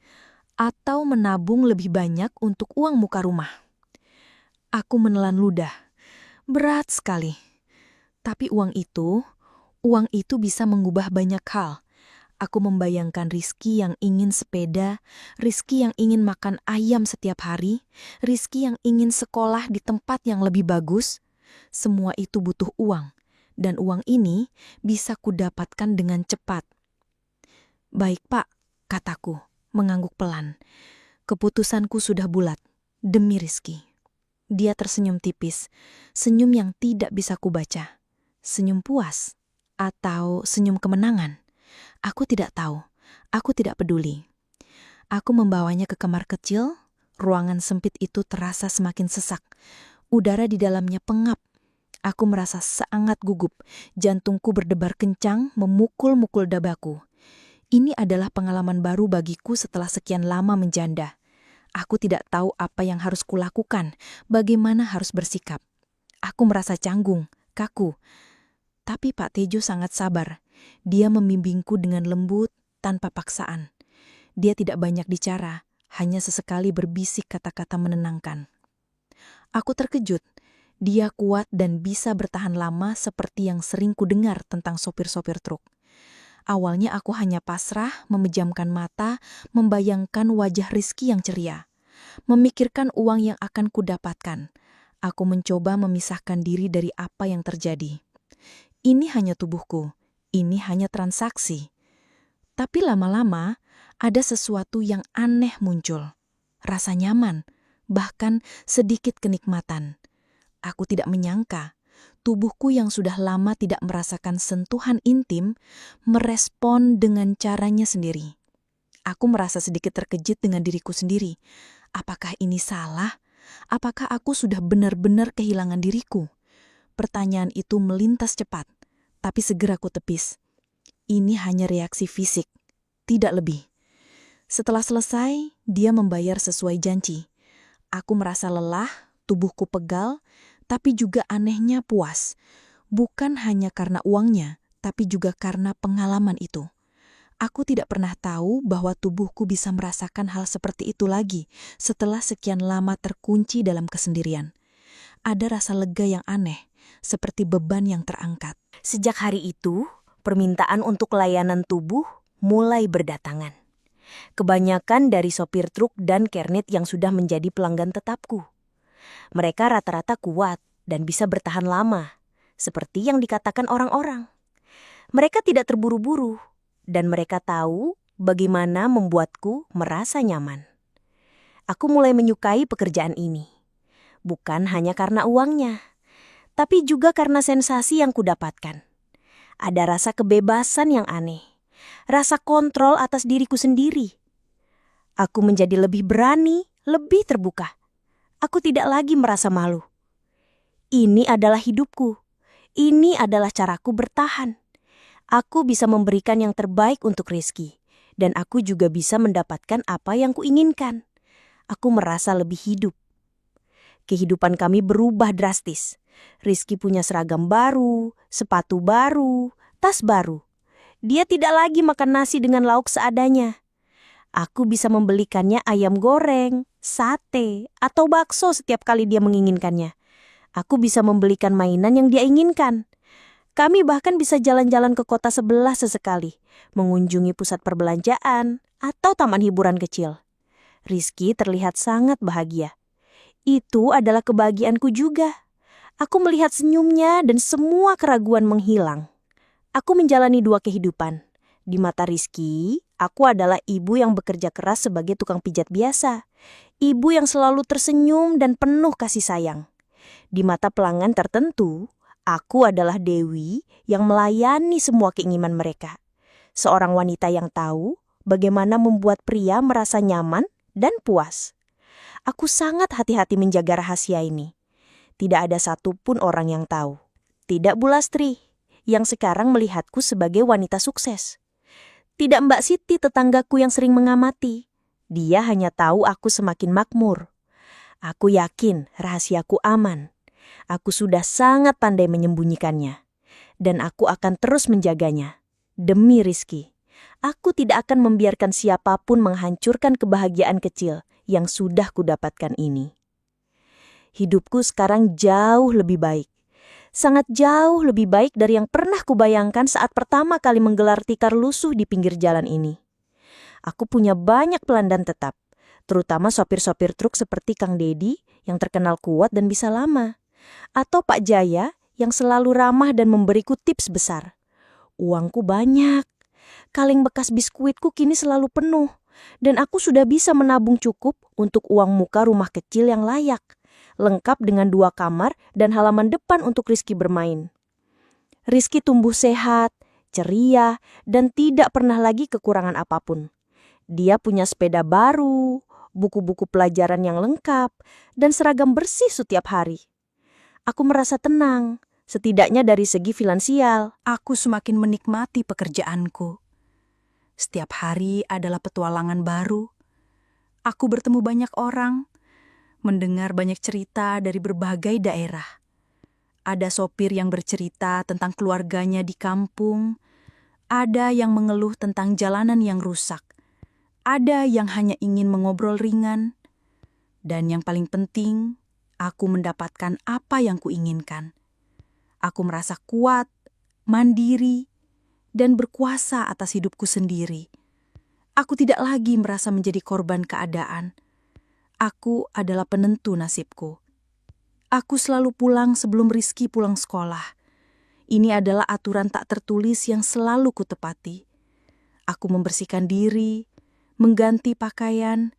Atau menabung lebih banyak untuk uang muka rumah. Aku menelan ludah. Berat sekali. Tapi uang itu bisa mengubah banyak hal. Aku membayangkan Rizky yang ingin sepeda, Rizky yang ingin makan ayam setiap hari, Rizky yang ingin sekolah di tempat yang lebih bagus. Semua itu butuh uang, dan uang ini bisa kudapatkan dengan cepat. "Baik Pak," kataku, mengangguk pelan. Keputusanku sudah bulat, demi Rizky. Dia tersenyum tipis, senyum yang tidak bisa kubaca. Senyum puas atau senyum kemenangan? Aku tidak tahu, aku tidak peduli. Aku membawanya ke kamar kecil, ruangan sempit itu terasa semakin sesak. Udara di dalamnya pengap. Aku merasa sangat gugup, jantungku berdebar kencang, memukul-mukul dadaku. Ini adalah pengalaman baru bagiku setelah sekian lama menjanda. Aku tidak tahu apa yang harus kulakukan, bagaimana harus bersikap. Aku merasa canggung, kaku. Tapi Pak Tejo sangat sabar. Dia membimbingku dengan lembut, tanpa paksaan. Dia tidak banyak bicara, hanya sesekali berbisik kata-kata menenangkan. Aku terkejut. Dia kuat dan bisa bertahan lama seperti yang sering kudengar tentang sopir-sopir truk. Awalnya aku hanya pasrah, memejamkan mata, membayangkan wajah Rizky yang ceria. Memikirkan uang yang akan kudapatkan. Aku mencoba memisahkan diri dari apa yang terjadi. Ini hanya tubuhku, ini hanya transaksi. Tapi lama-lama ada sesuatu yang aneh muncul. Rasa nyaman, bahkan sedikit kenikmatan. Aku tidak menyangka, tubuhku yang sudah lama tidak merasakan sentuhan intim, merespon dengan caranya sendiri. Aku merasa sedikit terkejut dengan diriku sendiri. Apakah ini salah? Apakah aku sudah benar-benar kehilangan diriku? Pertanyaan itu melintas cepat, tapi segera ku tepis. Ini hanya reaksi fisik, tidak lebih. Setelah selesai, dia membayar sesuai janji. Aku merasa lelah, tubuhku pegal, tapi juga anehnya puas. Bukan hanya karena uangnya, tapi juga karena pengalaman itu. Aku tidak pernah tahu bahwa tubuhku bisa merasakan hal seperti itu lagi setelah sekian lama terkunci dalam kesendirian. Ada rasa lega yang aneh, seperti beban yang terangkat. Sejak hari itu, permintaan untuk layanan tubuh mulai berdatangan. Kebanyakan dari sopir truk dan kernet yang sudah menjadi pelanggan tetapku. Mereka rata-rata kuat dan bisa bertahan lama, seperti yang dikatakan orang-orang. Mereka tidak terburu-buru, dan mereka tahu bagaimana membuatku merasa nyaman. Aku mulai menyukai pekerjaan ini. Bukan hanya karena uangnya, tapi juga karena sensasi yang kudapatkan. Ada rasa kebebasan yang aneh, rasa kontrol atas diriku sendiri. Aku menjadi lebih berani, lebih terbuka. Aku tidak lagi merasa malu. Ini adalah hidupku. Ini adalah caraku bertahan. Aku bisa memberikan yang terbaik untuk Rizky, dan aku juga bisa mendapatkan apa yang kuinginkan. Aku merasa lebih hidup. Kehidupan kami berubah drastis. Rizky punya seragam baru, sepatu baru, tas baru. Dia tidak lagi makan nasi dengan lauk seadanya. Aku bisa membelikannya ayam goreng, sate, atau bakso setiap kali dia menginginkannya. Aku bisa membelikan mainan yang dia inginkan. Kami bahkan bisa jalan-jalan ke kota sebelah sesekali, mengunjungi pusat perbelanjaan atau taman hiburan kecil. Rizky terlihat sangat bahagia. Itu adalah kebahagiaanku juga. Aku melihat senyumnya dan semua keraguan menghilang. Aku menjalani dua kehidupan. Di mata Rizky, aku adalah ibu yang bekerja keras sebagai tukang pijat biasa. Ibu yang selalu tersenyum dan penuh kasih sayang. Di mata pelanggan tertentu, aku adalah Dewi yang melayani semua keinginan mereka. Seorang wanita yang tahu bagaimana membuat pria merasa nyaman dan puas. Aku sangat hati-hati menjaga rahasia ini. Tidak ada satupun orang yang tahu. Tidak Bu Lastri, yang sekarang melihatku sebagai wanita sukses. Tidak Mbak Siti, tetanggaku yang sering mengamati. Dia hanya tahu aku semakin makmur. Aku yakin rahasiaku aman. Aku sudah sangat pandai menyembunyikannya. Dan aku akan terus menjaganya. Demi Rizky, aku tidak akan membiarkan siapapun menghancurkan kebahagiaan kecil yang sudah kudapatkan ini. Hidupku sekarang jauh lebih baik. Sangat jauh lebih baik dari yang pernah kubayangkan saat pertama kali menggelar tikar lusuh di pinggir jalan ini. Aku punya banyak pelanggan tetap, terutama sopir-sopir truk seperti Kang Dedi yang terkenal kuat dan bisa lama. Atau Pak Jaya yang selalu ramah dan memberiku tips besar. Uangku banyak. Kaleng bekas biskuitku kini selalu penuh. Dan aku sudah bisa menabung cukup untuk uang muka rumah kecil yang layak. Lengkap dengan 2 kamar dan halaman depan untuk Rizky bermain. Rizky tumbuh sehat, ceria, dan tidak pernah lagi kekurangan apapun. Dia punya sepeda baru, buku-buku pelajaran yang lengkap, dan seragam bersih setiap hari. Aku merasa tenang, setidaknya dari segi finansial. Aku semakin menikmati pekerjaanku. Setiap hari adalah petualangan baru. Aku bertemu banyak orang, mendengar banyak cerita dari berbagai daerah. Ada sopir yang bercerita tentang keluarganya di kampung, ada yang mengeluh tentang jalanan yang rusak, ada yang hanya ingin mengobrol ringan, dan yang paling penting, aku mendapatkan apa yang kuinginkan. Aku merasa kuat, mandiri, dan berkuasa atas hidupku sendiri. Aku tidak lagi merasa menjadi korban keadaan. Aku adalah penentu nasibku. Aku selalu pulang sebelum Rizky pulang sekolah. Ini adalah aturan tak tertulis yang selalu kutepati. Aku membersihkan diri, mengganti pakaian,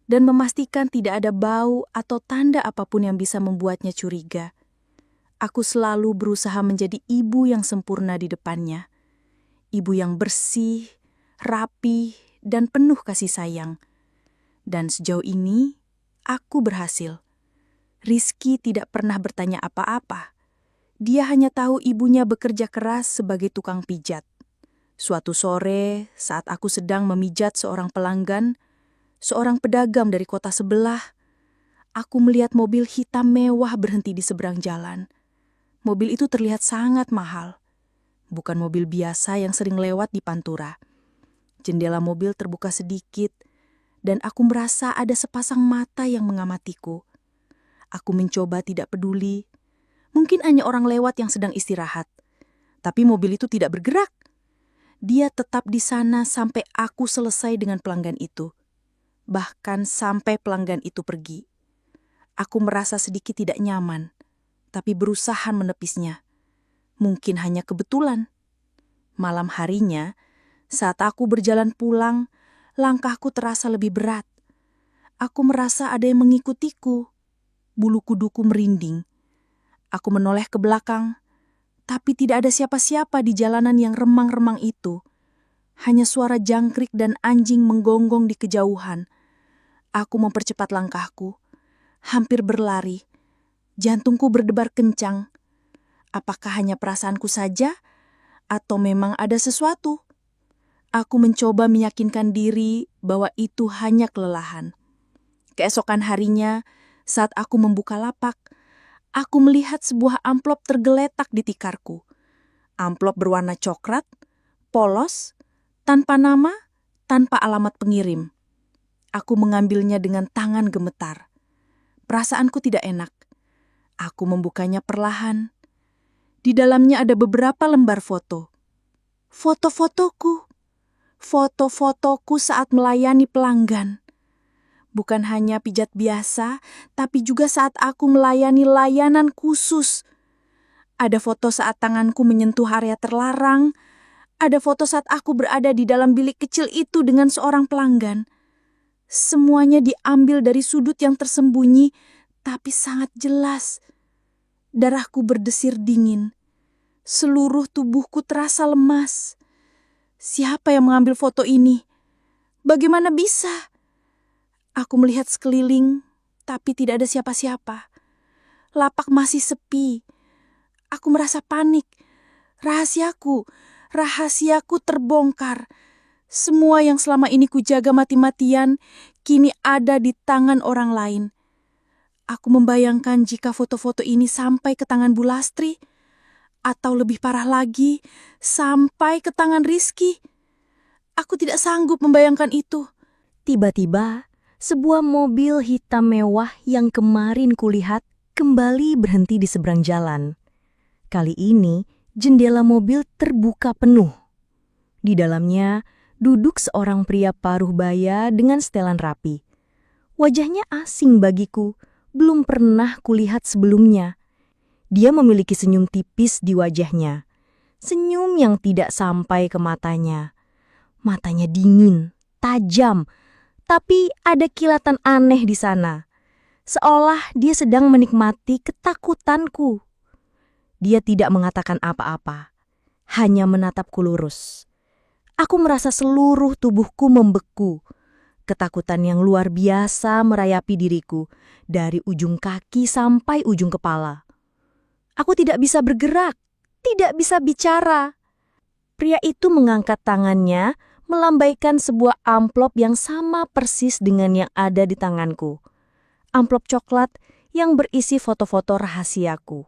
dan memastikan tidak ada bau atau tanda apapun yang bisa membuatnya curiga. Aku selalu berusaha menjadi ibu yang sempurna di depannya. Ibu yang bersih, rapi, dan penuh kasih sayang. Dan sejauh ini, aku berhasil. Rizky tidak pernah bertanya apa-apa. Dia hanya tahu ibunya bekerja keras sebagai tukang pijat. Suatu sore, saat aku sedang memijat seorang pelanggan, seorang pedagang dari kota sebelah, aku melihat mobil hitam mewah berhenti di seberang jalan. Mobil itu terlihat sangat mahal. Bukan mobil biasa yang sering lewat di Pantura. Jendela mobil terbuka sedikit, dan aku merasa ada sepasang mata yang mengamatiku. Aku mencoba tidak peduli. Mungkin hanya orang lewat yang sedang istirahat. Tapi mobil itu tidak bergerak. Dia tetap di sana sampai aku selesai dengan pelanggan itu. Bahkan sampai pelanggan itu pergi. Aku merasa sedikit tidak nyaman, tapi berusaha menepisnya. Mungkin hanya kebetulan. Malam harinya, saat aku berjalan pulang, langkahku terasa lebih berat. Aku merasa ada yang mengikutiku. Bulu kuduku merinding. Aku menoleh ke belakang, tapi tidak ada siapa-siapa di jalanan yang remang-remang itu. Hanya suara jangkrik dan anjing menggonggong di kejauhan. Aku mempercepat langkahku, hampir berlari. Jantungku berdebar kencang. Apakah hanya perasaanku saja, atau memang ada sesuatu? Aku mencoba meyakinkan diri bahwa itu hanya kelelahan. Keesokan harinya, saat aku membuka lapak, aku melihat sebuah amplop tergeletak di tikarku. Amplop berwarna coklat, polos, tanpa nama, tanpa alamat pengirim. Aku mengambilnya dengan tangan gemetar. Perasaanku tidak enak. Aku membukanya perlahan. Di dalamnya ada beberapa lembar foto. Foto-fotoku. Foto-fotoku saat melayani pelanggan. Bukan hanya pijat biasa, tapi juga saat aku melayani layanan khusus. Ada foto saat tanganku menyentuh area terlarang. Ada foto saat aku berada di dalam bilik kecil itu dengan seorang pelanggan. Semuanya diambil dari sudut yang tersembunyi, tapi sangat jelas. Darahku berdesir dingin. Seluruh tubuhku terasa lemas. Siapa yang mengambil foto ini? Bagaimana bisa? Aku melihat sekeliling, tapi tidak ada siapa-siapa. Lapak masih sepi. Aku merasa panik. Rahasiaku terbongkar. Semua yang selama ini kujaga mati-matian, kini ada di tangan orang lain. Aku membayangkan jika foto-foto ini sampai ke tangan Bu Lastri, atau lebih parah lagi, sampai ke tangan Rizky. Aku tidak sanggup membayangkan itu. Tiba-tiba, sebuah mobil hitam mewah yang kemarin kulihat kembali berhenti di seberang jalan. Kali ini, jendela mobil terbuka penuh. Di dalamnya, duduk seorang pria paruh baya dengan setelan rapi. Wajahnya asing bagiku, belum pernah kulihat sebelumnya. Dia memiliki senyum tipis di wajahnya. Senyum yang tidak sampai ke matanya. Matanya dingin, tajam, tapi ada kilatan aneh di sana. Seolah dia sedang menikmati ketakutanku. Dia tidak mengatakan apa-apa, hanya menatapku lurus. Aku merasa seluruh tubuhku membeku. Ketakutan yang luar biasa merayapi diriku, dari ujung kaki sampai ujung kepala. Aku tidak bisa bergerak, tidak bisa bicara. Pria itu mengangkat tangannya, melambaikan sebuah amplop yang sama persis dengan yang ada di tanganku. Amplop coklat yang berisi foto-foto rahasiaku.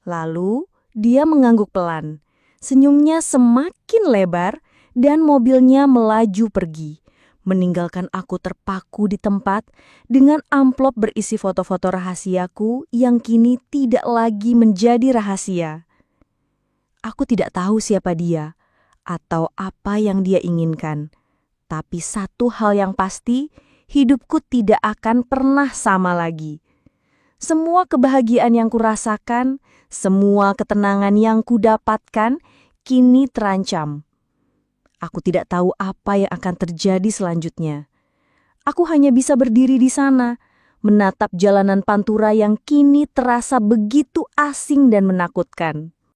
Lalu, dia mengangguk pelan. Senyumnya semakin lebar, dan mobilnya melaju pergi, meninggalkan aku terpaku di tempat dengan amplop berisi foto-foto rahasiaku yang kini tidak lagi menjadi rahasia. Aku tidak tahu siapa dia atau apa yang dia inginkan, tapi satu hal yang pasti, hidupku tidak akan pernah sama lagi. Semua kebahagiaan yang kurasakan, semua ketenangan yang kudapatkan, kini terancam. Aku tidak tahu apa yang akan terjadi selanjutnya. Aku hanya bisa berdiri di sana, menatap jalanan pantura yang kini terasa begitu asing dan menakutkan.